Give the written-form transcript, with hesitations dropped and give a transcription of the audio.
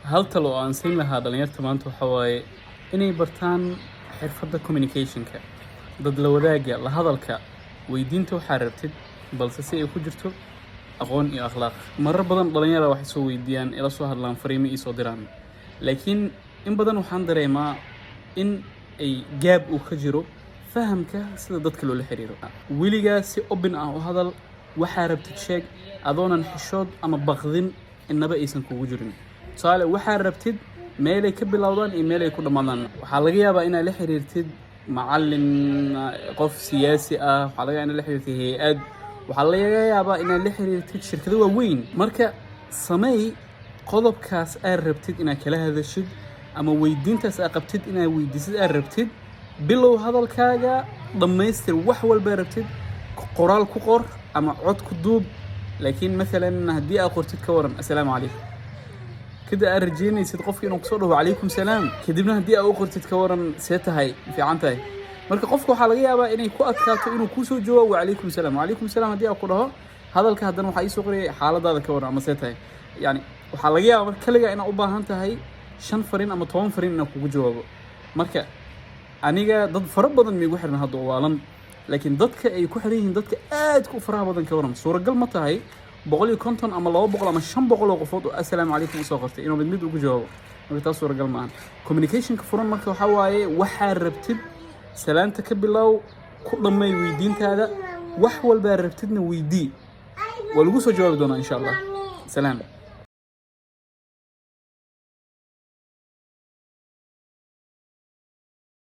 hal talo aan siin lahaa dhalinyarta maanta waxa waaye inay bartaan xirfadda communication-ka, dad la wadaaga, la hadalka, weydiinta waxaa rabtid balse si ay ku jirto aqoon iyo akhlaaq. Marar badan dhalinyarada waxay soo weydiiyaan ila soo hadlaan fariimo ii soo diraan, laakiin in badan waxaan dareemaa in ay gaab uu ka jiro fahamka sida dadka loola xiriiro. Weligaa si open ah u hadal, waxaa rabtid sheeg adoonan xishood ama baqdin inaba aysan kugu jirin. tusaale waxaa rabtid meelay ka bilowdaan iyo meelay ku dhamaadaan. Waxaa laga yaabaa inaad la xiriirtid macallin, qof siyaasi ah, waxaa laga yaabaa inaad la xiriirtid hay'ad, waxaa laga yaabaa inaad la xiriirtid shirkado waaweyn. Marka sameey qodobkaas aad rabtid inaad kala hadashid ama weydiintaas aad qabtid inaad weydiisid aad rabtid, bilow hadalkaaga dhammaystir wax walba rabtid, qoraal ku qor ama cod ku duub. laakiin مثلا haddii aad qortid ka waran assalaamu calaykum, كده أرجينيsid qofka inuu kusoo dhawo calaykum salaam, kadibna haddii aad u qortid ka waran see tahay fiican tahay, marka qofka waxaa laga yaabaa inay ku adkaato inuu kusoo jawaabo calaykum salaam. calaykum salaam haddii aad ku dhaho hadalka haddana waxaa ii soo qorayay xaaladaada ka waran ama see tahay. yani waxaa laga yaabaa marka kaligaa inaad u baahan tahay 5 fariin ama 10 fariin inaad kugu jawaabo. marka aniga dad fara badan miigu xiran hadda waalan, laakiin dadka ay ku xiran yihiin dadka aad ku faraha badan ka waran suuragal ma tahay 150 ama 200 ama 500 qofood oo assalaamu calaykum soo qortay inuu mid ugu jawaabo. marka taas suuragal ma aha. communication-ka furan marka waxa waaye waxaa rabtid salaanta ka bilow, ku dhammeey weydiintaada, wax walba rabtidna weydii waa lagu soo jawaabi doonaa insha Allah. salaam.